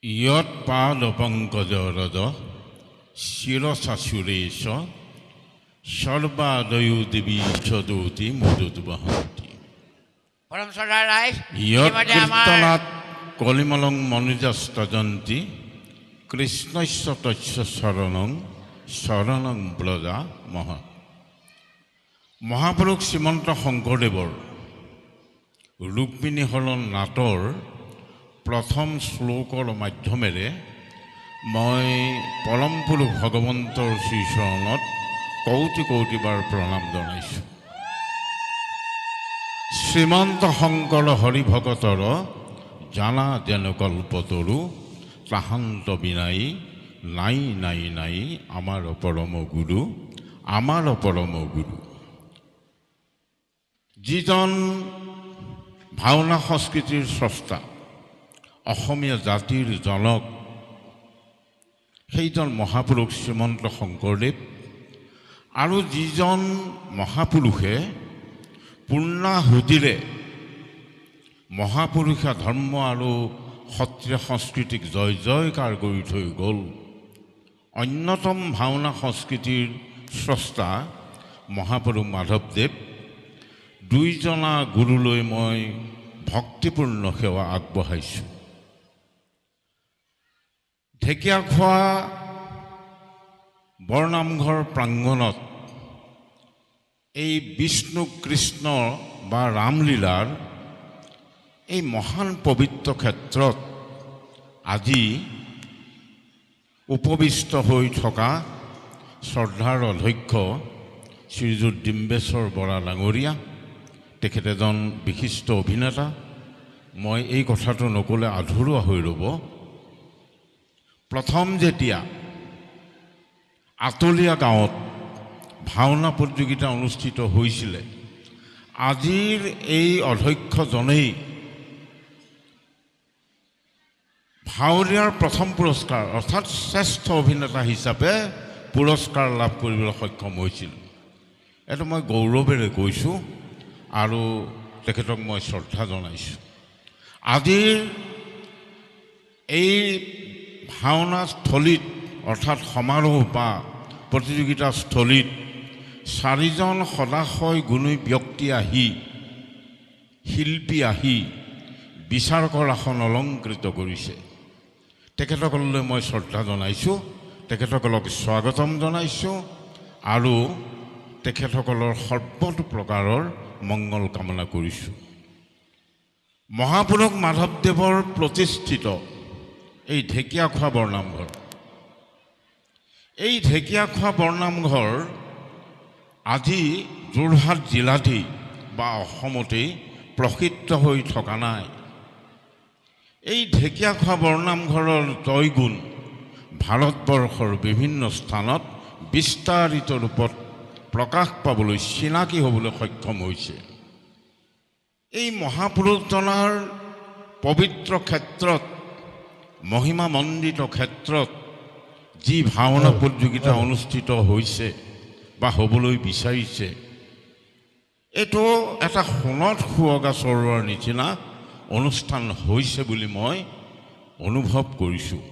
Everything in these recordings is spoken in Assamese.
ইয়ৎ পাদপঙ্কজরজ শিরসাসুরেশ সর্বাদয়ু দেবী সদৌতি মধুদ্বহন্তি পরম শ্রদ্ধা রায় ইয়ৎ কীর্তনাৎ কলিমলং মনুজস্তজন্তি কৃষ্ণস্য তস্য শরণং শরণং ব্রজা মহ। মহাপুৰুষ শ্ৰীমন্ত শংকৰদেৱৰ ৰুক্মিণী হৰণ নাটৰ প্ৰথম শ্লোকৰ মাধ্যমেৰে মই পৰম পুৰুষ ভগৱন্তৰ শ্ৰীচৰণত কৌটি কৌটিবাৰ প্ৰণাম জনাইছোঁ। শ্ৰীমন্ত শংকৰ হৰিভকতৰ জানা যেন কল্পতৰু তাহান্ত বিনাই নাই নাই নাই আমাৰ পৰম গুৰু, আমাৰ পৰম গুৰু। যিজন ভাওনা সংস্কৃতিৰ স্ৰষ্টা, অসমীয়া জাতিৰ জনক, সেইজন মহাপুৰুষ শ্ৰীমন্ত শংকৰদেৱ। আৰু যিজন মহাপুৰুষে পূৰ্ণাহুতিৰে মহাপুৰুষা ধৰ্ম আৰু সত্ৰীয়া সংস্কৃতিক জয় জয়কাৰ কৰি থৈ গ'ল, অন্যতম ভাওনা সংস্কৃতিৰ স্ৰষ্টা মহাপুৰুষ মাধৱদেৱ। দুইজনা গুৰুলৈ মই ভক্তিপূৰ্ণ সেৱা আগবঢ়াইছোঁ। ঢেকীয়াখোৱা বৰনামঘৰ প্ৰাংগণত এই বিষ্ণু কৃষ্ণ বা ৰামলীলাৰ এই মহান পবিত্ৰ ক্ষেত্ৰত আজি উপবিষ্ট হৈ থকা শ্ৰদ্ধাৰ অধ্যক্ষ শ্ৰীযুত ডিম্বেশ্বৰ বৰা ডাঙৰীয়া, তেখেত এজন বিশিষ্ট অভিনেতা। মই এই কথাটো নক'লে আধৰুৱা হৈ ৰ'ব। প্ৰথম যেতিয়া আতলীয়া গাঁৱত ভাওনা প্ৰতিযোগিতা অনুষ্ঠিত হৈছিলে, আজিৰ এই অধ্যক্ষজনেই ভাৱৰীয়াৰ প্ৰথম পুৰস্কাৰ অৰ্থাৎ শ্ৰেষ্ঠ অভিনেতা হিচাপে পুৰস্কাৰ লাভ কৰিবলৈ সক্ষম হৈছিল। এইটো মই গৌৰৱেৰে কৈছোঁ আৰু তেখেতক মই শ্ৰদ্ধা জনাইছোঁ। আজিৰ এই ভাওনাস্থলীত অৰ্থাৎ সমাৰোহ বা প্ৰতিযোগিতাস্থলীত চাৰিজন সদাশয় গুণী ব্যক্তি আহি, শিল্পী আহি বিচাৰকৰ আসন অলংকৃত কৰিছে। তেখেতসকললৈ মই শ্ৰদ্ধা জনাইছোঁ, তেখেতসকলক স্বাগতম জনাইছোঁ আৰু তেখেতসকলৰ সৰ্বতো প্ৰকাৰৰ মংগল কামনা কৰিছোঁ। মহাপুৰুষ মাধৱদেৱৰ প্ৰতিষ্ঠিত এই ঢেকীয়াখোৱা বৰনামঘৰ, এই ঢেকীয়াখোৱা বৰনামঘৰ আজি যোৰহাট জিলাতেই বা অসমতেই প্ৰসিদ্ধ হৈ থকা নাই। এই ঢেকীয়াখোৱা বৰনামঘৰৰ জয়গুণ ভাৰতবৰ্ষৰ বিভিন্ন স্থানত বিস্তাৰিত ৰূপত প্ৰকাশ পাবলৈ, চিনাকি হ'বলৈ সক্ষম হৈছে। এই মহাপুৰুষজনাৰ পবিত্ৰ ক্ষেত্ৰত, মহিমামণ্ডিত ক্ষেত্ৰত যি ভাওনা প্ৰতিযোগিতা অনুষ্ঠিত হৈছে বা হ'বলৈ বিচাৰিছে, এইটো এটা সোণত সুৱগা চৰোৱাৰ নিচিনা অনুষ্ঠান হৈছে বুলি মই অনুভৱ কৰিছোঁ।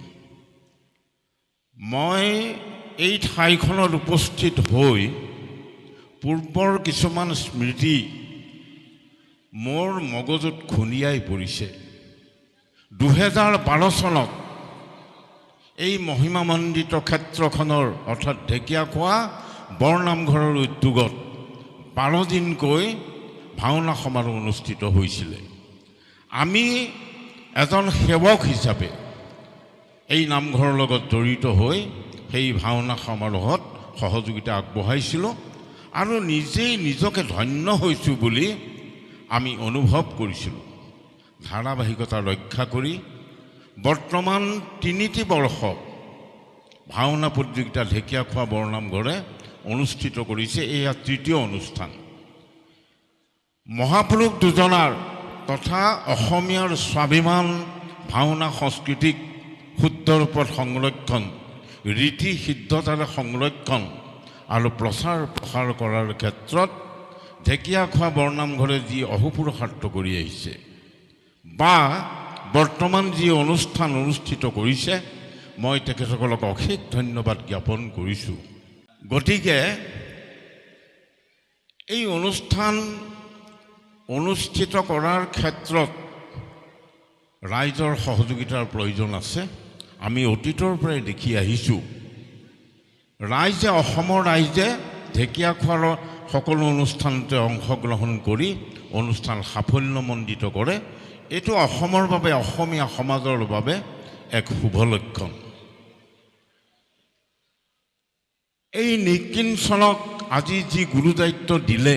মই এই ঠাইখনত উপস্থিত হৈ পূৰ্বৰ কিছুমান স্মৃতি মোৰ মগজুত খুন্দিয়াই পৰিছে। 2012 চনত এই মহিমামণ্ডিত ক্ষেত্ৰখনৰ অৰ্থাৎ ঢেকীয়াখোৱা বৰনামঘৰৰ উদ্যোগত 12 দিনকৈ ভাওনা সমাৰোহ অনুষ্ঠিত হৈছিলে। আমি এজন সেৱক হিচাপে এই নামঘৰৰ লগত জড়িত হৈ সেই ভাওনা সমাৰোহত সহযোগিতা আগবঢ়াইছিলোঁ আৰু নিজেই নিজকে ধন্য হৈছোঁ বুলি আমি অনুভৱ কৰিছিলোঁ। ধাৰাবাহিকতা ৰক্ষা কৰি বৰ্তমান 3টি বৰ্ষ ভাওনা প্ৰতিযোগিতা ঢেকীয়াখোৱা বৰনামঘৰে অনুষ্ঠিত কৰিছে। এয়া 3য় অনুষ্ঠান। মহাপুৰুষ দুজনাৰ তথা অসমীয়াৰ স্বাভিমান ভাওনা সংস্কৃতিক শুদ্ধ ৰূপত সংৰক্ষণ, ৰীতি সিদ্ধতাৰে সংৰক্ষণ আৰু প্ৰচাৰ প্ৰসাৰ কৰাৰ ক্ষেত্ৰত ঢেকীয়াখোৱা বৰনামঘৰে যি অহোপুৰুষাৰ্থ কৰি আহিছে বা বৰ্তমান যি অনুষ্ঠান অনুষ্ঠিত কৰিছে মই তেখেতসকলক অশেষ ধন্যবাদ জ্ঞাপন কৰিছোঁ। গতিকে এই অনুষ্ঠান অনুষ্ঠিত কৰাৰ ক্ষেত্ৰত ৰাইজৰ সহযোগিতাৰ প্ৰয়োজন আছে। আমি অতীতৰ পৰাই দেখি আহিছোঁ ৰাইজে, অসমৰ ৰাইজে ঢেকীয়াখোৱাৰ সকলো অনুষ্ঠানতে অংশগ্ৰহণ কৰি অনুষ্ঠান সাফল্যমণ্ডিত কৰে। এইটো অসমৰ বাবে, অসমীয়া সমাজৰ বাবে এক শুভ লক্ষণ। এই নিকিঞ্চনক আজি যি গুৰুদায়িত্ব দিলে,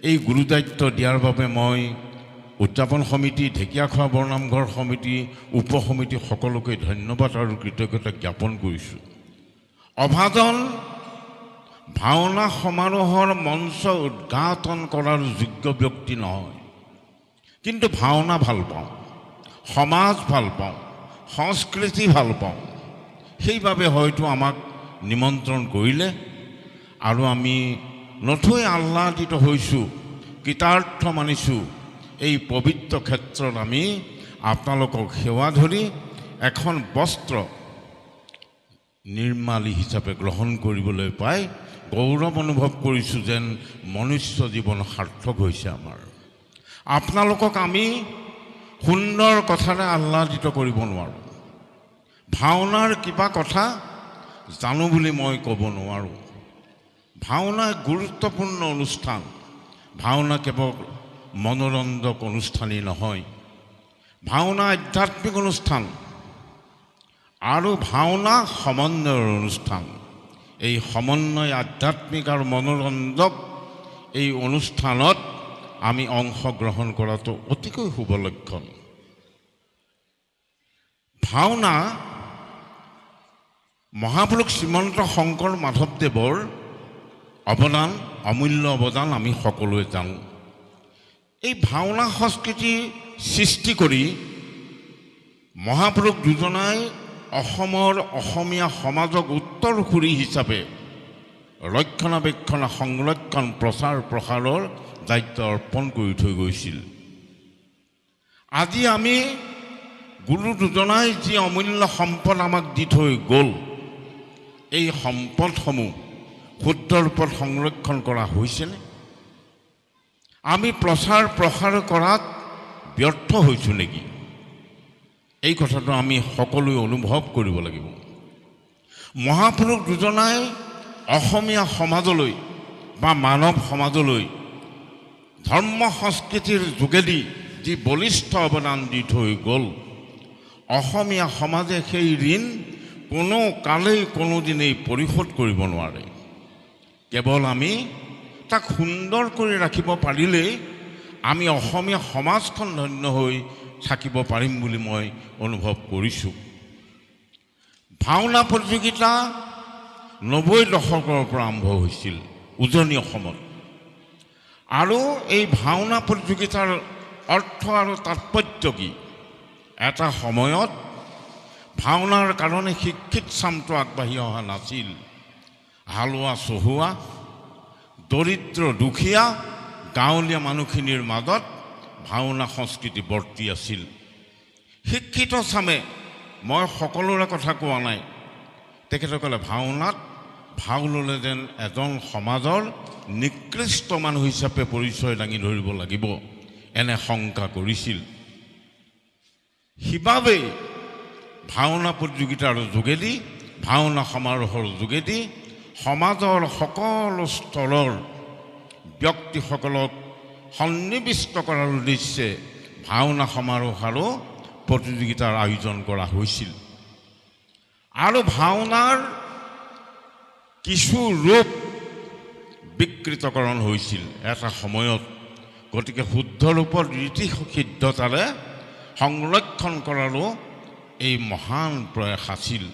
এই গুৰুদায়িত্ব দিয়াৰ বাবে মই উদযাপন সমিতি, ঢেকীয়াখোৱা বৰনামঘৰ সমিতি, উপসমিতি সকলোকে ধন্যবাদ আৰু কৃতজ্ঞতা জ্ঞাপন কৰিছোঁ। অভাজন ভাওনা সমাৰোহৰ মঞ্চ উদ্ঘাটন কৰাৰ যোগ্য ব্যক্তি নহয়, কিন্তু ভাওনা ভাল পাওঁ, সমাজ ভাল পাওঁ, সংস্কৃতি ভাল পাওঁ। সেইবাবে হয়তো আমাক নিমন্ত্ৰণ কৰিলে আৰু আমি নথৈ আহ্লাদিত হৈছোঁ, কৃতাৰ্থ মানিছোঁ। এই পবিত্ৰ ক্ষেত্ৰত আমি আপোনালোকক সেৱা ধৰি এখন বস্ত্ৰ নিৰ্মালী হিচাপে গ্ৰহণ কৰিবলৈ পাই গৌৰৱ অনুভৱ কৰিছোঁ, যেন মনুষ্য জীৱন সাৰ্থক হৈছে আমাৰ। আপোনালোকক আমি সুন্দৰ কথাৰে আহ্লাদিত কৰিব নোৱাৰোঁ। ভাওনাৰ কিবা কথা জানো বুলি মই ক'ব নোৱাৰোঁ। ভাওনা গুৰুত্বপূৰ্ণ অনুষ্ঠান। ভাওনা কেৱল মনোৰঞ্জক অনুষ্ঠানেই নহয়, ভাওনা আধ্যাত্মিক অনুষ্ঠান আৰু ভাওনা সমন্বয়ৰ অনুষ্ঠান। এই সমন্বয় আধ্যাত্মিক আৰু মনোৰঞ্জক এই অনুষ্ঠানত আমি অংশগ্ৰহণ কৰাটো অতিকৈ শুভ লক্ষণ। ভাওনা মহাপুৰুষ শ্ৰীমন্ত শংকৰ মাধৱদেৱৰ অৱদান, অমূল্য অৱদান আমি সকলোৱে জানো। এই ভাওনা সংস্কৃতি সৃষ্টি কৰি মহাপুৰুষ দুজনাই অসমৰ অসমীয়া সমাজক উত্তৰসূৰী হিচাপে ৰক্ষণাবেক্ষণ, সংৰক্ষণ, প্ৰচাৰ প্ৰসাৰৰ দায়িত্ব অৰ্পণ কৰি থৈ গৈছিল। আজি আমি গুৰু দুজনাই যি অমূল্য সম্পদ আমাক দি থৈ গ'ল, এই সম্পদসমূহ শুদ্ধ ৰূপত সংৰক্ষণ কৰা হৈছেনে? আমি প্ৰচাৰ প্ৰসাৰ কৰাত ব্যৰ্থ হৈছোঁ নেকি? এই কথাটো আমি সকলোৱে অনুভৱ কৰিব লাগিব। মহাপুৰুষ দুজনাই অসমীয়া সমাজলৈ বা মানৱ সমাজলৈ ধৰ্ম সংস্কৃতিৰ যোগেদি যি বলিষ্ঠ অৱদান দি থৈ গ'ল, অসমীয়া সমাজে সেই ঋণ কোনো কালেই কোনোদিনেই পৰিশোধ কৰিব নোৱাৰে। কেৱল আমি তাক সুন্দৰ কৰি ৰাখিব পাৰিলেই আমি অসমীয়া সমাজখন ধন্য হৈ থাকিব পাৰিম বুলি মই অনুভৱ কৰিছোঁ। ভাওনা প্ৰতিযোগিতা ৯০ দশকৰ পৰা আৰম্ভ হৈছিল উজনি অসমত, আৰু এই ভাওনা প্ৰতিযোগিতাৰ অৰ্থ আৰু তাৎপৰ্য কি? এটা সময়ত ভাওনাৰ কাৰণে শিক্ষিত চামটো আগবাঢ়ি অহা নাছিল। হালোৱা চহুৱা, দৰিদ্ৰ দুখীয়া গাঁৱলীয়া মানুহখিনিৰ মাজত ভাওনা সংস্কৃতি বৰ্তি আছিল। শিক্ষিত চামে, মই সকলোৰে কথা কোৱা নাই, তেখেতসকলে ভাওনাত ভাও ল'লে যেন এজন সমাজৰ নিকৃষ্ট মানুহ হিচাপে পৰিচয় দাঙি ধৰিব লাগিব, এনে শংকা কৰিছিল। সিবাবেই ভাওনা প্ৰতিযোগিতাৰ যোগেদি, ভাওনা সমাৰোহৰ যোগেদি সমাজৰ সকলো স্তৰৰ ব্যক্তিসকলক সন্নিৱিষ্ট কৰাৰ উদ্দেশ্যে ভাওনা সমাৰোহ আৰু প্ৰতিযোগিতাৰ আয়োজন কৰা হৈছিল। আৰু ভাওনাৰ কিছু ৰূপ বিকৃতকৰণ হৈছিল এটা সময়ত। গতিকে শুদ্ধ ৰূপত ৰীতি সিদ্ধতাৰে সংৰক্ষণ কৰাৰো এই মহান প্ৰয়াস আছিল।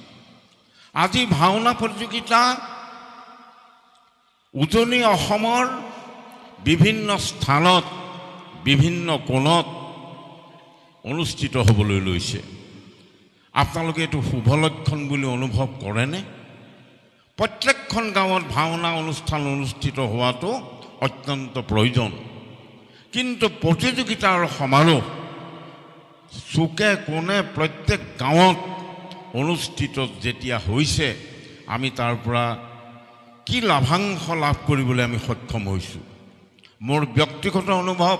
আজি ভাওনা প্ৰতিযোগিতা উজনি অসমৰ বিভিন্ন স্থানত, বিভিন্ন কোণত অনুষ্ঠিত হ'বলৈ লৈছে। আপোনালোকে এইটো শুভ লক্ষণ বুলি অনুভৱ কৰেনে? প্ৰত্যেকখন গাঁৱত ভাওনা অনুষ্ঠান অনুষ্ঠিত হোৱাটো অত্যন্ত প্ৰয়োজন, কিন্তু প্ৰতিযোগিতাৰ সমাৰোহ চুকে কোণে প্ৰত্যেক গাঁৱত অনুষ্ঠিত যেতিয়া হৈছে, আমি তাৰ পৰা কি লাভাংশ লাভ কৰিবলৈ আমি সক্ষম হৈছোঁ। মোৰ ব্যক্তিগত অনুভৱ,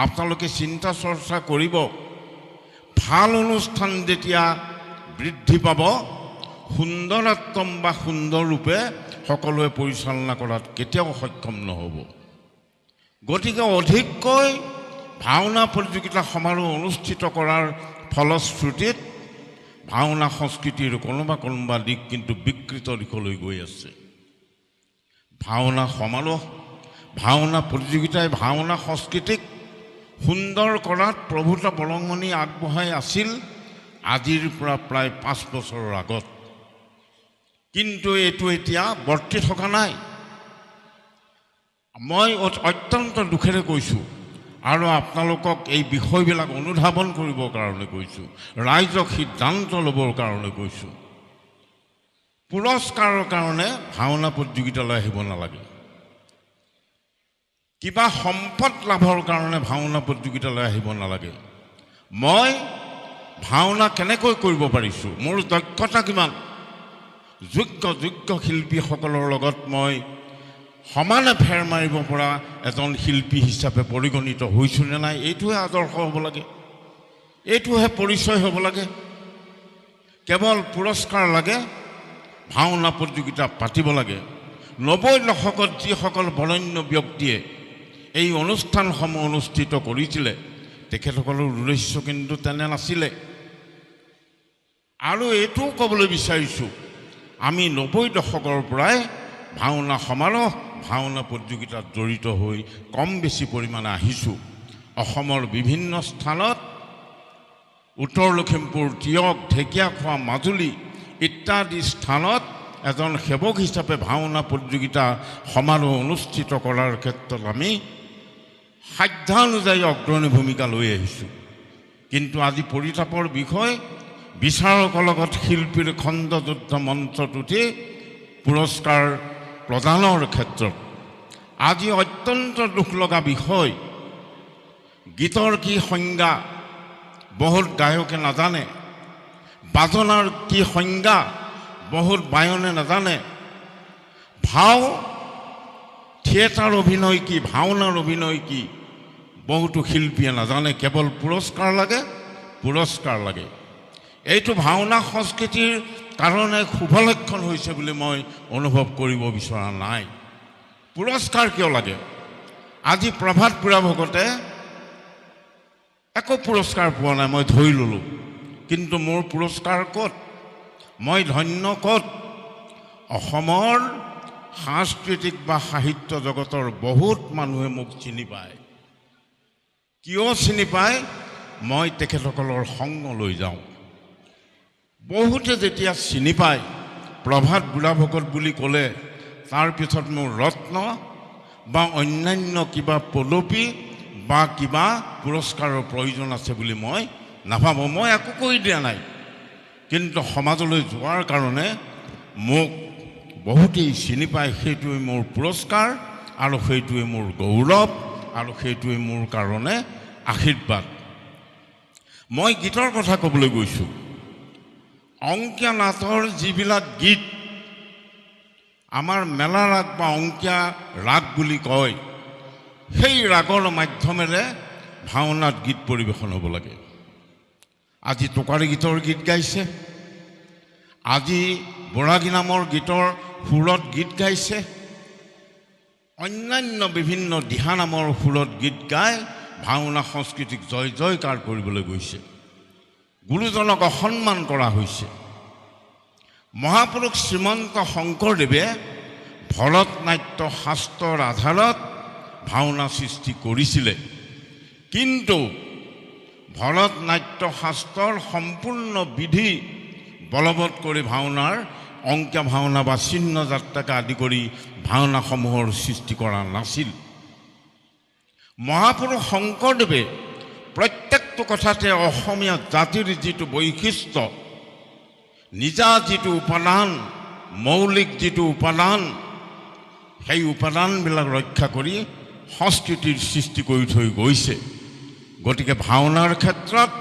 আপোনালোকে চিন্তা চৰ্চা কৰিব, ভাল অনুষ্ঠান যেতিয়া বৃদ্ধি পাব, সুন্দৰাত্তম বা সুন্দৰৰূপে সকলোৱে পৰিচালনা কৰাত কেতিয়াও সক্ষম নহ'ব। গতিকে অধিককৈ ভাওনা প্ৰতিযোগিতা সমাৰোহ অনুষ্ঠিত কৰাৰ ফলশ্ৰুতিত ভাওনা সংস্কৃতিৰ কোনোবা দিশ কিন্তু বিকৃত দিশলৈ গৈ আছে। ভাওনা সমাৰোহ, ভাওনা প্ৰতিযোগিতাই ভাওনা সংস্কৃতিক সুন্দৰ কৰাত প্ৰভূত বৰঙণি আগবঢ়াই আছিল আজিৰ পৰা প্ৰায় 5 বছৰৰ আগত। কিন্তু এইটো এতিয়া বৰ্তি থকা নাই। মই অত্যন্ত দুখেৰে কৈছোঁ আৰু আপোনালোকক এই বিষয়বিলাক অনুধাৱন কৰিবৰ কাৰণে কৈছোঁ, ৰাইজক সিদ্ধান্ত ল'বৰ কাৰণে কৈছোঁ। পুৰস্কাৰৰ কাৰণে ভাওনা প্ৰতিযোগিতালৈ আহিব নালাগে। কিবা সম্পদ লাভৰ কাৰণে ভাওনা প্ৰতিযোগিতালৈ আহিব নালাগে। মই ভাওনা কেনেকৈ কৰিব পাৰিছোঁ, মোৰ দক্ষতা কিমান, যোগ্য শিল্পীসকলৰ লগত মই সমানে ফেৰ মাৰিব পৰা এজন শিল্পী হিচাপে পৰিগণিত হৈছোঁ নে নাই, এইটোহে আদৰ্শ হ'ব লাগে, এইটোহে পৰিচয় হ'ব লাগে। কেৱল পুৰস্কাৰ লাগে, ভাওনা প্ৰতিযোগিতা পাতিব লাগে। 90 দশকত যিসকল বৰেণ্য ব্যক্তিয়ে এই অনুষ্ঠানসমূহ অনুষ্ঠিত কৰিছিলে, তেখেতসকলৰ উদ্দেশ্য কিন্তু তেনে নাছিলে। আৰু এইটোও ক'বলৈ বিচাৰিছোঁ, আমি 90 দশকৰ পৰাই ভাওনা সমাৰোহ, ভাওনা প্ৰতিযোগিতাত জড়িত হৈ কম বেছি পৰিমাণে আহিছোঁ। অসমৰ বিভিন্ন স্থানত, উত্তৰ লখিমপুৰ, তিয়ক, ঢেকীয়াখোৱা, মাজুলী ইত্যাদি স্থানত এজন সেৱক হিচাপে ভাওনা প্ৰতিযোগিতা সমাৰোহ অনুষ্ঠিত কৰাৰ ক্ষেত্ৰত আমি সাধ্যানুযায়ী অগ্ৰণী ভূমিকা লৈ আহিছোঁ। কিন্তু আজি পৰিতাপৰ বিষয়, বিচাৰকৰ লগত শিল্পীৰ খণ্ডযুদ্ধ মঞ্চত উঠি পুৰস্কাৰ প্ৰদানৰ ক্ষেত্ৰত আজি অত্যন্ত দুখ লগা বিষয়। গীতৰ কি সংজ্ঞা বহুত গায়কে নাজানে, বাজনাৰ কি সংজ্ঞা বহুত বায়নে নাজানে, ভাও থিয়েটাৰ অভিনয় কি, ভাওনাৰ অভিনয় কি বহুতো শিল্পীয়ে নাজানে। কেৱল পুৰস্কাৰ লাগে। এইটো ভাওনা সংস্কৃতিৰ কাৰণে শুভ লক্ষণ হৈছে বুলি মই অনুভৱ কৰিব বিচৰা নাই। পুৰস্কাৰ কিয় লাগে? আজি প্ৰভাত বুঢ়া ভকতে একো পুৰস্কাৰ পোৱা নাই, মই ধৰি ল'লোঁ। কিন্তু মোৰ পুৰস্কাৰ ক'ত? মই ধন্য ক'ত? অসমৰ সাংস্কৃতিক বা সাহিত্য জগতৰ বহুত মানুহে মোক চিনি পায়। কিয় চিনি পায়? মই তেখেতসকলৰ সংগ লৈ যাওঁ। বহুতে যেতিয়া চিনি পায়, প্ৰভাত বুঢ়া ভকত বুলি ক'লে তাৰ পিছত মোৰ ৰত্ন বা অন্যান্য কিবা পদবী বা কিবা পুৰস্কাৰৰ প্ৰয়োজন আছে বুলি মই নাভাবোঁ। মই একো কৰি দিয়া নাই, কিন্তু সমাজলৈ যোৱাৰ কাৰণে মোক বহুতেই চিনি পায়। সেইটোৱে মোৰ পুৰস্কাৰ আৰু সেইটোৱে মোৰ গৌৰৱ আৰু সেইটোৱে মোৰ কাৰণে আশীৰ্বাদ। মই গীতৰ কথা ক'বলৈ গৈছোঁ। অংকীয়া নাটৰ যিবিলাক গীত, আমাৰ মেলা ৰাগ বা অংকীয়া ৰাগ বুলি কয়, সেই ৰাগৰ মাধ্যমেৰে ভাওনাত গীত পৰিৱেশন হ'ব লাগে। আজি টোকাৰী গীতৰ গীত গাইছে, আজি বৰাগী নামৰ গীতৰ সুৰত গীত গাইছে, অন্যান্য বিভিন্ন দিহা নামৰ সুৰত গীত গাই ভাওনা সংস্কৃতিক জয় জয়কাৰ কৰিবলৈ গৈছে। গুৰুজনক অসন্মান কৰা হৈছে। মহাপুৰুষ শ্ৰীমন্ত শংকৰদেৱে ভৰত নাট্য শাস্ত্ৰৰ আধাৰত ভাওনা সৃষ্টি কৰিছিলে, কিন্তু ভৰত নাট্য শাস্ত্ৰৰ সম্পূৰ্ণ বিধি বলবৎ কৰি ভাওনাৰ অংকীয়া ভাওনা বা চিহ্ন যাত্ৰাকে আদি কৰি ভাওনাসমূহৰ সৃষ্টি কৰা নাছিল। মহাপুৰুষ শংকৰদেৱে প্ৰত্যেকটো কথাতে অসমীয়া জাতিৰ যিটো বৈশিষ্ট্য, নিজা যিটো উপাদান, মৌলিক যিটো উপাদান, সেই উপাদানবিলাক ৰক্ষা কৰি সংস্কৃতিৰ সৃষ্টি কৰি থৈ গৈছে। গতিকে ভাওনাৰ ক্ষেত্ৰত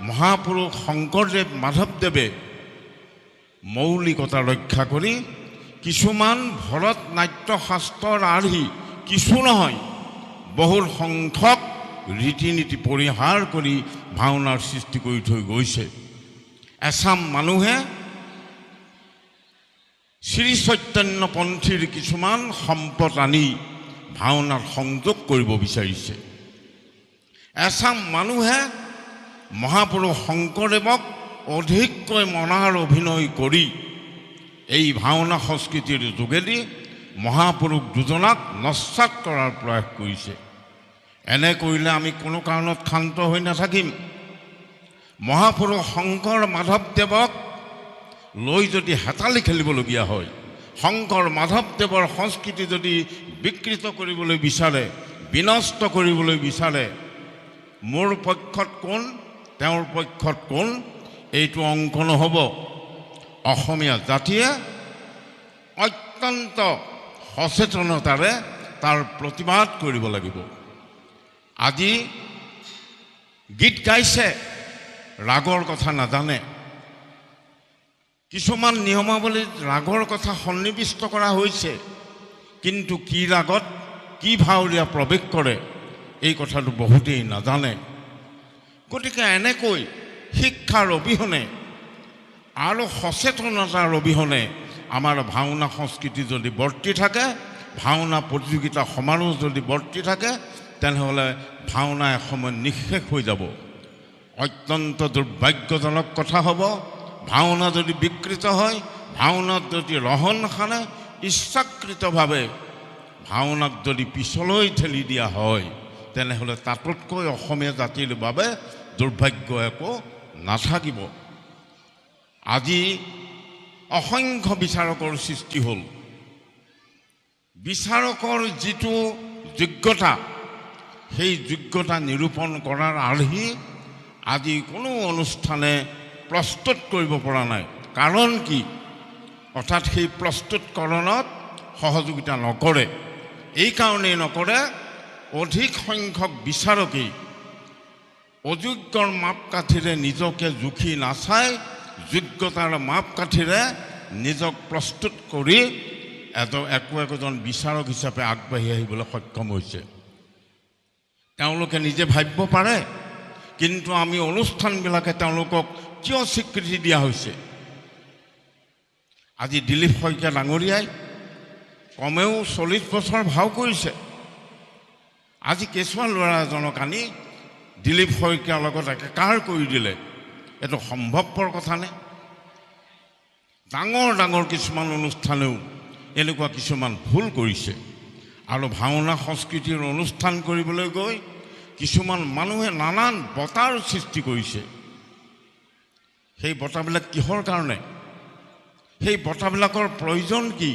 মহাপুৰুষ শংকৰদেৱ মাধৱদেৱে মৌলিকতা ৰক্ষা কৰি কিছুমান ভৰত নাট্য শাস্ত্ৰৰ আৰ্হি কিছু নহয় বহুল সংখ্যক ৰীতি নীতি পৰিহাৰ কৰি ভাওনাৰ সৃষ্টি কৰি থৈ গৈছে। এচাম মানুহে শ্ৰী চৈতন্যপন্থীৰ কিছুমান সম্পদ আনি ভাওনাত সংযোগ কৰিব বিচাৰিছে। এচাম মানুহে মহাপুৰুষ শংকৰদেৱক অধিককৈ মনাৰ অভিনয় কৰি এই ভাওনা সংস্কৃতিৰ যোগেদি মহাপুৰুষ দুজনাক নস্যাৎ কৰাৰ প্ৰয়াস কৰিছে। এনে কৰিলে আমি কোনো কাৰণত ক্ষান্ত হৈ নাথাকিম। মহাপুৰুষ শংকৰ মাধৱদেৱক লৈ যদি হেতালি খেলিবলগীয়া হয়, শংকৰ মাধৱদেৱৰ সংস্কৃতি যদি বিকৃত কৰিবলৈ বিচাৰে, বিনষ্ট কৰিবলৈ বিচাৰে, মোৰ পক্ষত কোন, তেওঁৰ পক্ষত কোন, এইটো অংক নহ'ব। অসমীয়া জাতিয়ে অত্যন্ত সচেতনতাৰে তাৰ প্ৰতিবাদ কৰিব লাগিব। আজি গীত গাইছে, ৰাগৰ কথা নাজানে। কিছুমান নিয়মাৱলীত ৰাগৰ কথা সন্নিৱিষ্ট কৰা হৈছে, কিন্তু কি ৰাগত কি ভাৱৰীয়া প্ৰৱেশ কৰে এই কথাটো বহুতেই নাজানে। গতিকে এনেকৈ শিক্ষাৰ অবিহনে আৰু সচেতনতাৰ অবিহনে আমাৰ ভাওনা সংস্কৃতি যদি বৰ্তি থাকে, ভাওনা প্ৰতিযোগিতা সমাৰোহ যদি বৰ্তি থাকে, তেনেহ'লে ভাওনা এসময়ত নিঃশেষ হৈ যাব। অত্যন্ত দুৰ্ভাগ্যজনক কথা হ'ব ভাওনা যদি বিকৃত হয়, ভাওনাত যদি ৰহণ সানে, ইচ্ছাকৃতভাৱে ভাওনাক যদি পিছলৈ ঠেলি দিয়া হয়, তেনেহ'লে তাতোতকৈ অসমীয়া জাতিৰ বাবে দুৰ্ভাগ্য একো নাথাকিব। আজি অসংখ্য বিচাৰকৰ সৃষ্টি হ'ল। বিচাৰকৰ যিটো যোগ্যতা, সেই যোগ্যতা নিৰূপণ কৰাৰ আৰ্হি আজি কোনো অনুষ্ঠানে প্ৰস্তুত কৰিব পৰা নাই। কাৰণ কি? অৰ্থাৎ সেই প্ৰস্তুতকৰণত সহযোগিতা নকৰে। এইকাৰণেই নকৰে, অধিক সংখ্যক বিচাৰকেই অযোগ্যৰ মাপকাঠিৰে নিজকে জুখি নাচাই যোগ্যতাৰ মাপকাঠিৰে নিজক প্ৰস্তুত কৰি একোজন বিচাৰক হিচাপে আগবাঢ়ি আহিবলৈ সক্ষম হৈছে। তেওঁলোকে নিজে ভাবিব পাৰে, কিন্তু আমি অনুষ্ঠানবিলাকে তেওঁলোকক কিয় স্বীকৃতি দিয়া হৈছে? আজি দিলীপ শইকীয়া ডাঙৰীয়াই কমেও 40 বছৰ ভাও কৰিছে। আজি কেঁচুৱা ল'ৰা এজনক আনি দিলীপ শইকীয়াৰ লগত একেকাৰ কৰি দিলে, এইটো সম্ভৱপৰ কথা নে? ডাঙৰ ডাঙৰ কিছুমান অনুষ্ঠানেও এনেকুৱা কিছুমান ভুল কৰিছে। আৰু ভাওনা সংস্কৃতিৰ অনুষ্ঠান কৰিবলৈ গৈ কিছুমান মানুহে নানান বঁটাৰ সৃষ্টি কৰিছে। সেই বঁটাবিলাক কিহৰ কাৰণে? সেই বঁটাবিলাকৰ প্ৰয়োজন কি?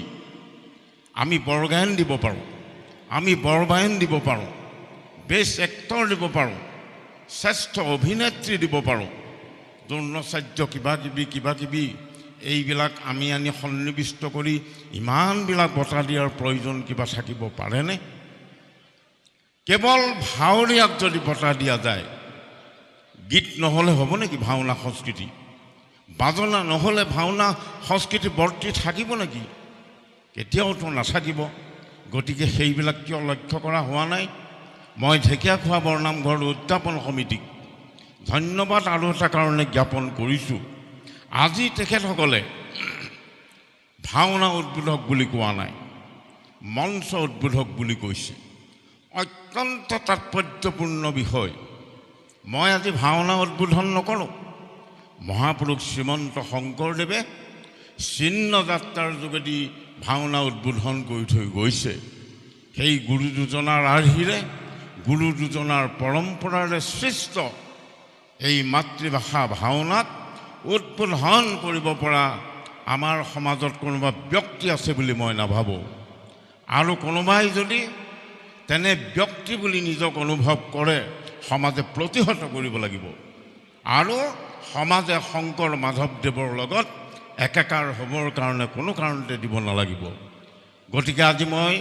আমি বৰগায়ন দিব পাৰোঁ, আমি বৰবায়ন দিব পাৰোঁ, বেষ্ট এক্টৰ দিব পাৰোঁ, শ্ৰেষ্ঠ অভিনেত্ৰী দিব পাৰোঁ, দ্ৰোণাচাৰ্য কিবা কিবি এইবিলাক আমি আনি সন্নিৱিষ্ট কৰি ইমানবিলাক বঁটা দিয়াৰ প্ৰয়োজন কিবা থাকিব পাৰেনে? কেৱল ভাৱৰীয়াক যদি বঁটা দিয়া যায়, গীত নহ'লে হ'ব নেকি ভাওনা সংস্কৃতি? বাজনা নহ'লে ভাওনা সংস্কৃতি বৰ্তি থাকিব নেকি? কেতিয়াওতো নাথাকিব। গতিকে সেইবিলাক কিয় লক্ষ্য কৰা হোৱা নাই? মই ঢেকীয়াখোৱা বৰনামঘৰ উদযাপন সমিতিক ধন্যবাদ আৰু এটা কাৰণে জ্ঞাপন কৰিছোঁ। আজি তেখেতসকলে ভাওনা উদ্বোধক বুলি কোৱা নাই, মঞ্চ উদ্বোধক বুলি কৈছে। অত্যন্ত তাৎপৰ্যপূৰ্ণ বিষয়। মই আজি ভাওনা উদ্বোধন নকৰোঁ। মহাপুৰুষ শ্ৰীমন্ত শংকৰদেৱে চিহ্ন যাত্ৰাৰ যোগেদি ভাওনা উদ্বোধন কৰি থৈ গৈছে। সেই গুৰু দুজনাৰ আৰ্হিৰে, গুৰু দুজনাৰ পৰম্পৰাৰে সৃষ্ট এই মাতৃভাষা ভাওনাক উদ্বোধন কৰিব পৰা আমাৰ সমাজত কোনোবা ব্যক্তি আছে বুলি মই নাভাবোঁ। আৰু কোনোবাই যদি তেনে ব্যক্তি বুলি নিজক অনুভৱ কৰে, সমাজে প্ৰতিহত কৰিব লাগিব। আৰু সমাজে শংকৰ মাধৱদেৱৰ লগত একাকাৰ হ'বৰ কাৰণে কোনো কাৰণতে দিব নালাগিব। গতিকে আজি মই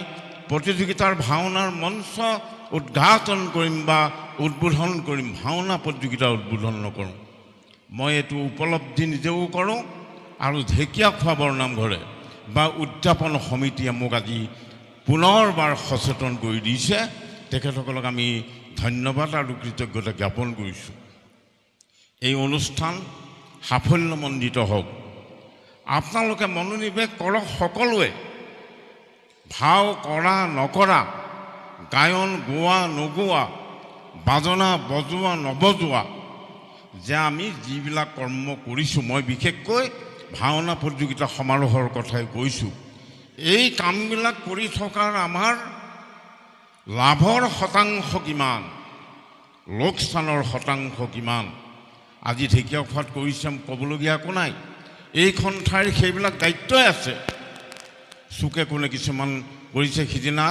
প্ৰতিযোগিতাৰ ভাওনাৰ মঞ্চ উদ্ঘাটন কৰিম বা উদ্বোধন কৰিম, ভাওনা প্ৰতিযোগিতা উদ্বোধন নকৰোঁ। মই এইটো উপলব্ধি নিজেও কৰোঁ আৰু ঢেকীয়াখোৱা বৰনামঘৰে বা উদযাপন সমিতিয়ে মোক আজি পুনৰবাৰ সচেতন কৰি দিছে। তেখেতসকলক আমি ধন্যবাদ আৰু কৃতজ্ঞতা জ্ঞাপন কৰিছোঁ। এই অনুষ্ঠান সাফল্যমণ্ডিত হওক। আপোনালোকে মনোনিৱেশ কৰক সকলোৱে, ভাও কৰা নকৰা, গায়ন গোৱা নোগোৱা, বাজনা বজোৱা নবজোৱা, যে আমি যিবিলাক কৰ্ম কৰিছোঁ, মই বিশেষকৈ ভাওনা প্ৰতিযোগিতা সমাৰোহৰ কথাই কৈছোঁ, এই কামবিলাক কৰি থকাৰ আমাৰ লাভৰ শতাংশ কিমান, লোকচানৰ শতাংশ কিমান, আজি ঢেকীয়াখোৱাত কৰিছে ক'বলগীয়া একো নাই। এইখন ঠাইৰ সেইবিলাক দায়িত্বই আছে। চুকে কোণে কিছুমান কৰিছে। সিদিনা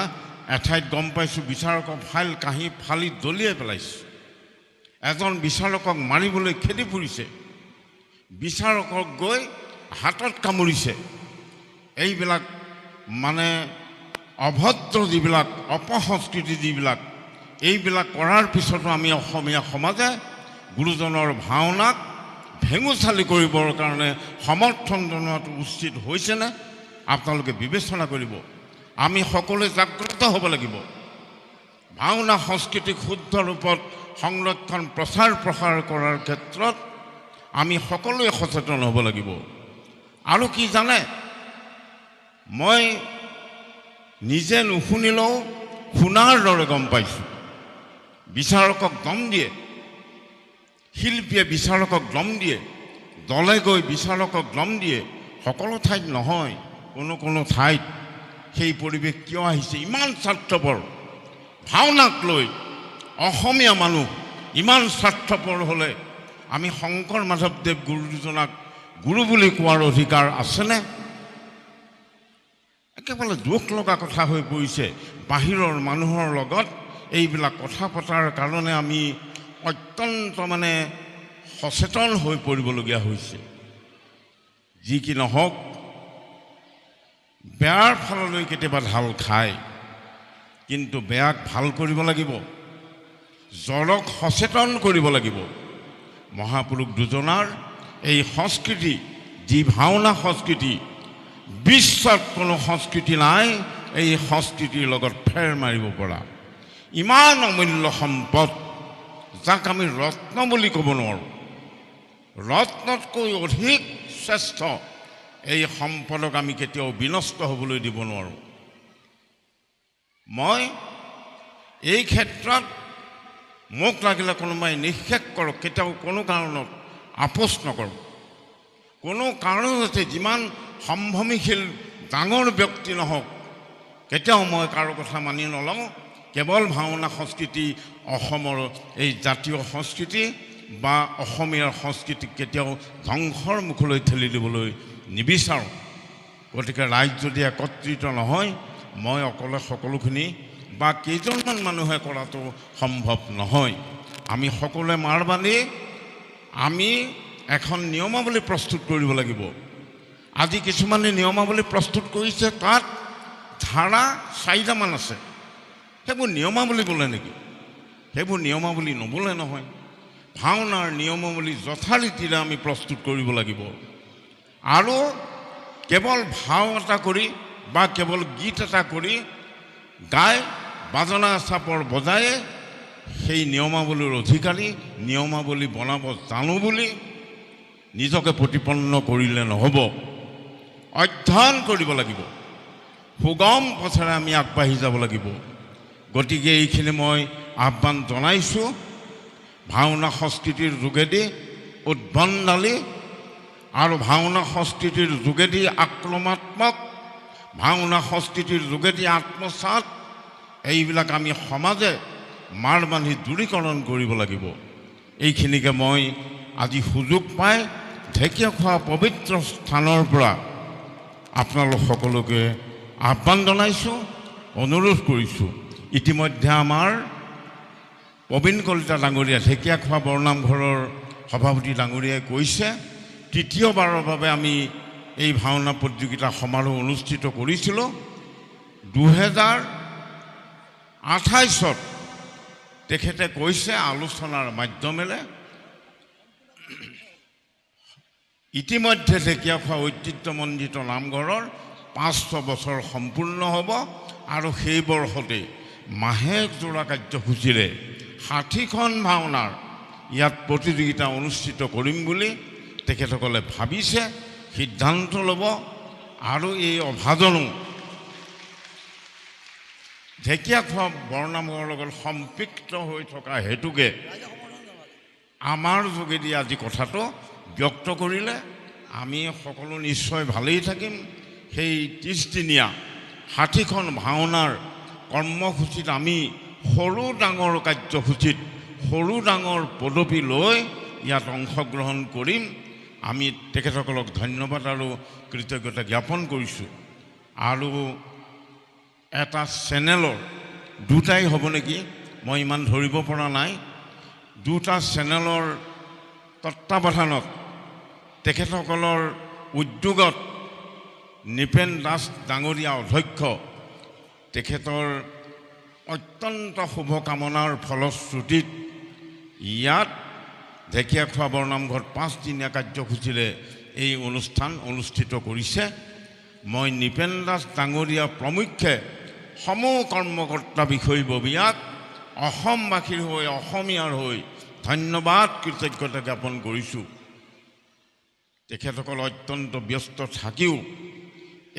এঠাইত গম পাইছোঁ বিচাৰকক ফাইল কাঁহী ফালি দলিয়াই পেলাইছে। এজন বিচাৰকক মাৰিবলৈ খেদি ফুৰিছে, বিচাৰকক গৈ হাতত কামুৰিছে। এইবিলাক মানে অভদ্ৰ যিবিলাক অপসংস্কৃতি যিবিলাক, এইবিলাক কৰাৰ পিছতো আমি অসমীয়া সমাজে গুৰুজনৰ ভাওনাক ভেঙুচালি কৰিবৰ কাৰণে সমৰ্থন জনোৱাটো উচিত হৈছেনে? আপোনালোকে বিবেচনা কৰিব। আমি সকলোৱে জাগ্ৰত হ'ব লাগিব। ভাওনা সংস্কৃতিক শুদ্ধ ৰূপত সংৰক্ষণ প্ৰচাৰ প্ৰসাৰ কৰাৰ ক্ষেত্ৰত আমি সকলোৱে সচেতন হ'ব লাগিব। আৰু কি জানে, মই নিজে নুশুনিলেও শুনাৰ দৰে গম পাইছোঁ, বিচাৰকক দম দিয়ে, শিল্পীয়ে বিচাৰকক দম দিয়ে, দলে গৈ বিচাৰকক দম দিয়ে। সকলো ঠাইত নহয়, কোনো ঠাইত সেই পৰিৱেশ কিয় আহিছে? ইমান স্বাৰ্থপৰ ভাওনাক লৈ অসমীয়া মানুহ ইমান স্বাৰ্থপৰ হ'লে আমি শংকৰ মাধৱদেৱ গুৰুজনাক গুৰু বুলি কোৱাৰ অধিকাৰ আছেনে? একেবাৰে দুখ লগা কথা হৈ পৰিছে। বাহিৰৰ মানুহৰ লগত এইবিলাক কথা পতাৰ কাৰণে আমি অত্যন্ত সচেতন হৈ পৰিবলগীয়া হৈছে। যি কি নহওক, বেয়াৰ ফাললৈ কেতিয়াবা ঢাল খায়, কিন্তু বেয়াক ভাল কৰিব লাগিব, জনক সচেতন কৰিব লাগিব। মহাপুৰুষ দুজনাৰ এই সংস্কৃতি, যি ভাওনা সংস্কৃতি, বিশ্বত কোনো সংস্কৃতি নাই এই সংস্কৃতিৰ লগত ফেৰ মাৰিব পৰা। ইমান অমূল্য সম্পদ, যাক আমি ৰত্ন বুলি ক'ব নোৱাৰোঁ, ৰত্নতকৈ অধিক শ্ৰেষ্ঠ এই সম্পদক আমি কেতিয়াও বিনষ্ট হ'বলৈ দিব নোৱাৰোঁ। মই এই ক্ষেত্ৰত মোক লাগিলে কোনোবাই নিষেধ কৰক, কেতিয়াও কোনো কাৰণত আপোচ নকৰোঁ। কোনো কাৰণতে যিমান সম্ভ্ৰমীশীল ডাঙৰ ব্যক্তি নহওক, কেতিয়াও মই কাৰো কথা মানি নলওঁ। কেৱল ভাওনা সংস্কৃতি অসমৰ এই জাতীয় সংস্কৃতি বা অসমীয়াৰ সংস্কৃতিক কেতিয়াও ধ্বংসৰ মুখলৈ ঠেলি দিবলৈ নিবিচাৰোঁ। গতিকে ৰাইজ যদি একত্ৰিত নহয়, মই অকলে সকলোখিনি বা কেইজনমান মানুহে কৰাটো সম্ভৱ নহয়। আমি সকলোৱে মাৰ বান্ধি আমি এখন নিয়মাৱলী প্ৰস্তুত কৰিব লাগিব। আজি কিছুমানে নিয়মাৱলী প্ৰস্তুত কৰিছে, তাত ধাৰা 4টামান আছে। সেইবোৰ নিয়মাৱলী বোলে নেকি? সেইবোৰ নিয়মাৱলী নবোলে নহয়। ভাওনাৰ নিয়মাৱলী যথাৰীতিৰে আমি প্ৰস্তুত কৰিব লাগিব। আৰু কেৱল ভাও এটা কৰি বা কেৱল গীত এটা কৰি গাই বাজনা চাপৰ বজাই সেই নিয়মাৱলীৰ অধিকাৰী, নিয়মাৱলী বনাব জানো বুলি নিজকে প্ৰতিপন্ন কৰিলে নহ'ব। অধ্যয়ন কৰিব লাগিব, সুগম পথেৰে আমি আগবাঢ়ি যাব লাগিব। গতিকে এইখিনি মই আহ্বান জনাইছোঁ। ভাওনা সংস্কৃতিৰ যোগেদি উদ্ভণ্ডালি আৰু ভাওনা সংস্কৃতিৰ যোগেদি আক্ৰমণাত্মক, ভাওনা সংস্কৃতিৰ যোগেদি আত্মসাত, এইবিলাক আমি সমাজে মাৰ বান্ধি দূৰীকৰণ কৰিব লাগিব। এইখিনিকে মই আজি সুযোগ পাই ঢেকীয়াখোৱা পবিত্ৰ স্থানৰ পৰা আপোনালোক সকলোকে আহ্বান জনাইছোঁ, অনুৰোধ কৰিছোঁ। ইতিমধ্যে আমাৰ প্ৰবীণ কলিতা ডাঙৰীয়া, ঢেকীয়াখোৱা বৰনামঘৰৰ সভাপতি ডাঙৰীয়াই কৈছে, তৃতীয়বাৰৰ বাবে আমি এই ভাওনা প্ৰতিযোগিতা সমাৰোহ অনুষ্ঠিত কৰিছিলোঁ। 2028ত তেখেতে কৈছে আলোচনাৰ মাধ্যমেৰে ইতিমধ্যে ঢেকীয়াখোৱা ঐতিহ্যমণ্ডিত নামঘৰৰ 500 বছৰ সম্পূৰ্ণ হ'ব আৰু সেই বৰ্ষতে মাহেকজোৰা কাৰ্যসূচীৰে 60খন ভাওনাৰ ইয়াত প্ৰতিযোগিতা অনুষ্ঠিত কৰিম বুলি তেখেতসকলে ভাবিছে, সিদ্ধান্ত ল'ব। আৰু এই অভাজনো ঢেকীয়াখোৱা বৰনামঘৰৰ লগত সম্পৃক্ত হৈ থকা হেতুকে আমাৰ যোগেদি আজি কথাটো ব্যক্ত কৰিলে আমি সকলো নিশ্চয় ভালেই থাকিম। সেই 30দিনীয়া 60খন ভাওনাৰ কৰ্মসূচীত আমি সৰু ডাঙৰ কাৰ্যসূচীত সৰু ডাঙৰ পদবী লৈ ইয়াত অংশগ্ৰহণ কৰিম। আমি তেখেতসকলক ধন্যবাদ আৰু কৃতজ্ঞতা জ্ঞাপন কৰিছোঁ। আৰু এটা চেনেলৰ দুটাই হ'ব নেকি, মই ইমান ধৰিব পৰা নাই, দুটা চেনেলৰ তত্বাৱধানত তেখেতসকলৰ উদ্যোগত নৃপেন দাস ডাঙৰীয়া অধ্যক্ষ, তেখেতৰ অত্যন্ত শুভকামনাৰ ফলশ্ৰুতিত ইয়াত ঢেকীয়াখোৱা বৰনামঘৰত 5দিনীয়া কাৰ্যসূচীৰে এই অনুষ্ঠান অনুষ্ঠিত কৰিছে। মই নৃপেন দাস ডাঙৰীয়া প্ৰমুখ্যে সমূহ কৰ্মকৰ্তা বিষয়ববীয়াক অসমবাসীৰ হৈ অসমীয়াৰ হৈ ধন্যবাদ কৃতজ্ঞতা জ্ঞাপন কৰিছোঁ। তেখেতসকল অত্যন্ত ব্যস্ত থাকিও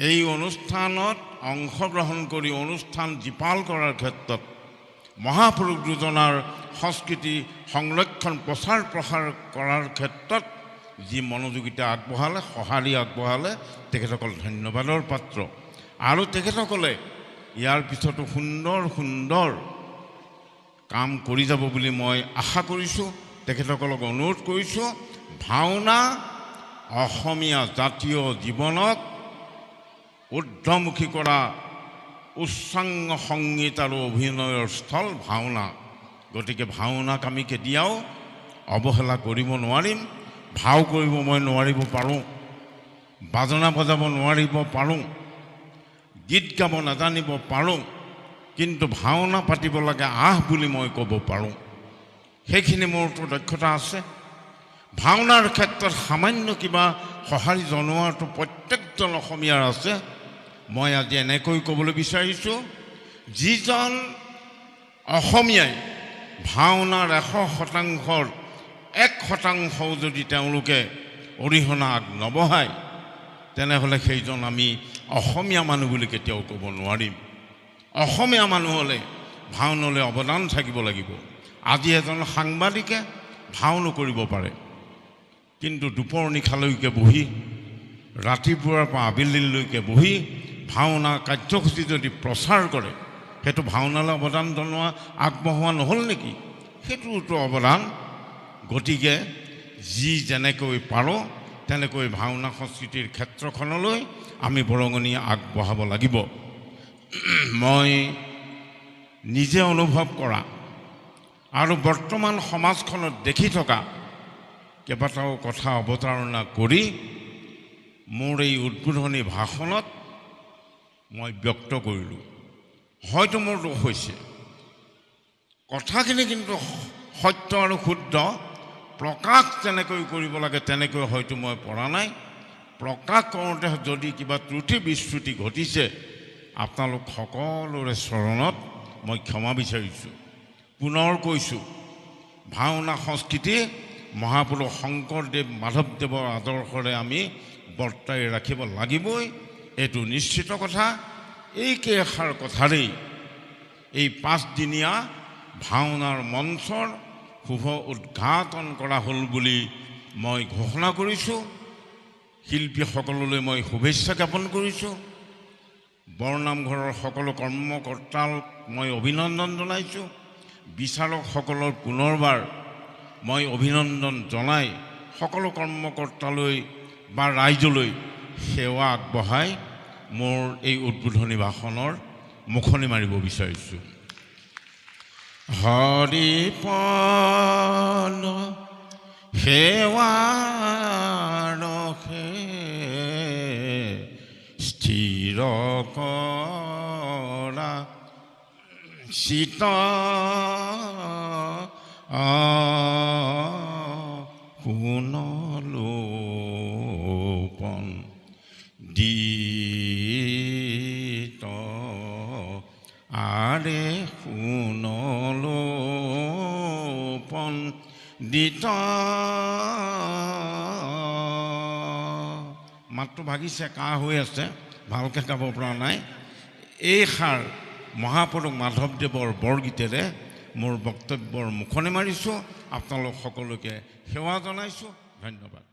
এই অনুষ্ঠানত অংশগ্ৰহণ কৰি অনুষ্ঠান জীপাল কৰাৰ ক্ষেত্ৰত মহাপুৰুষ দুজনাৰ সংস্কৃতি সংৰক্ষণ প্ৰচাৰ প্ৰসাৰ কৰাৰ ক্ষেত্ৰত যি মনোযোগিতা আগবঢ়ালে, সঁহাৰি আগবঢ়ালে, তেখেতসকল ধন্যবাদৰ পাত্ৰ। আৰু তেখেতসকলে ইয়াৰ পিছতো সুন্দৰ সুন্দৰ কাম কৰি যাব বুলি মই আশা কৰিছোঁ। তেখেতসকলক অনুৰোধ কৰিছোঁ, ভাওনা অসমীয়া জাতীয় জীৱনক ঊৰ্ধ্বমুখী কৰা উচ্চাংগ সংগীত আৰু অভিনয়ৰ স্থল ভাওনা। গতিকে ভাওনাক আমি কেতিয়াও অৱহেলা কৰিব নোৱাৰিম। ভাও কৰিব মই নোৱাৰিব পাৰোঁ, বাজনা বজাব নোৱাৰিব পাৰোঁ, গীত গাব নাজানিব পাৰোঁ, কিন্তু ভাওনা পাতিব লাগে বুলি মই ক'ব পাৰোঁ। সেইখিনি মোৰতো দক্ষতা আছে। ভাওনাৰ ক্ষেত্ৰত সামান্য কিবা সঁহাৰি জনোৱাটো প্ৰত্যেকজন অসমীয়াৰ আছে। মই আজি এনেকৈ ক'বলৈ বিচাৰিছোঁ, যিজন অসমীয়াই ভাওনাৰ 100%ৰ 1% যদি তেওঁলোকে অৰিহণা আগ নবঢ়ায়, তেনেহ'লে সেইজন আমি অসমীয়া মানুহ বুলি কেতিয়াও ক'ব নোৱাৰিম। অসমীয়া মানুহ হ'লে ভাওনালৈ অৱদান থাকিব লাগিব। আজি এজন সাংবাদিকে ভাও নকৰিব পাৰে, কিন্তু দুপৰ নিশালৈকে বহি, ৰাতিপুৱাৰ পৰা আবেলিলৈকে বহি ভাওনা কাৰ্যসূচী যদি প্ৰচাৰ কৰে, সেইটো ভাওনালৈ অৱদান জনোৱা আগবঢ়োৱা নহ'ল নেকি? সেইটোতো অৱদান। গতিকে যি যেনেকৈ পাৰোঁ তেনেকৈ ভাওনা সংস্কৃতিৰ ক্ষেত্ৰখনলৈ আমি বৰঙণি আগবঢ়াব লাগিব। মই নিজে অনুভৱ কৰা আৰু বৰ্তমান সমাজখনত দেখি থকা কেইবাটাও কথা অৱতাৰণা কৰি মোৰ এই উদ্বোধনী ভাষণত মই ব্যক্ত কৰিলোঁ। হয়তো মোৰ দোষ হৈছে, কথাখিনি কিন্তু সত্য আৰু শুদ্ধ, প্ৰকাশ যেনেকৈ কৰিব লাগে তেনেকৈ হয়তো মই পৰা নাই। প্ৰকাশ কৰোঁতে যদি কিবা ত্ৰুটি বিচ্যুতি ঘটিছে, আপোনালোক সকলোৰে চৰণত মই ক্ষমা বিচাৰিছোঁ। পুনৰ কৈছোঁ, ভাওনা সংস্কৃতি মহাপুৰুষ শংকৰদেৱ মাধৱদেৱৰ আদৰ্শৰে আমি বৰ্তাই ৰাখিব লাগিবই, এইটো নিশ্চিত কথা। এইকেইষাৰ কথাৰেই এই 5দিনীয়া ভাওনাৰ মঞ্চৰ শুভ উদ্ঘাটন কৰা হ'ল বুলি মই ঘোষণা কৰিছোঁ। শিল্পীসকললৈ মই শুভেচ্ছা জ্ঞাপন কৰিছোঁ। বৰনামঘৰৰ সকলো কৰ্মকৰ্তাক মই অভিনন্দন জনাইছোঁ। বিচাৰকসকলৰ পুনৰবাৰ মই অভিনন্দন জনাই সকলো কৰ্মকৰ্তালৈ বা ৰাইজলৈ সেৱা আগবঢ়াই মোৰ এই উদ্বোধনী ভাষণৰ মুখনি মাৰিব বিচাৰিছোঁ। হৰিপদ সেৱা ৰখে স্থিৰ কৰা চিত শুনলো আৰে শুনলো পণ্ডিত মাতটো ভাগিছে, কাহ হৈ আছে, ভালকৈ গাব পৰা নাই। এই শাৰ মহাপুৰুষ মাধৱদেৱৰ বৰগীতেৰে মোৰ বক্তব্যৰ মুখনি মাৰিছোঁ। আপোনালোক সকলোকে সেৱা জনাইছোঁ। ধন্যবাদ।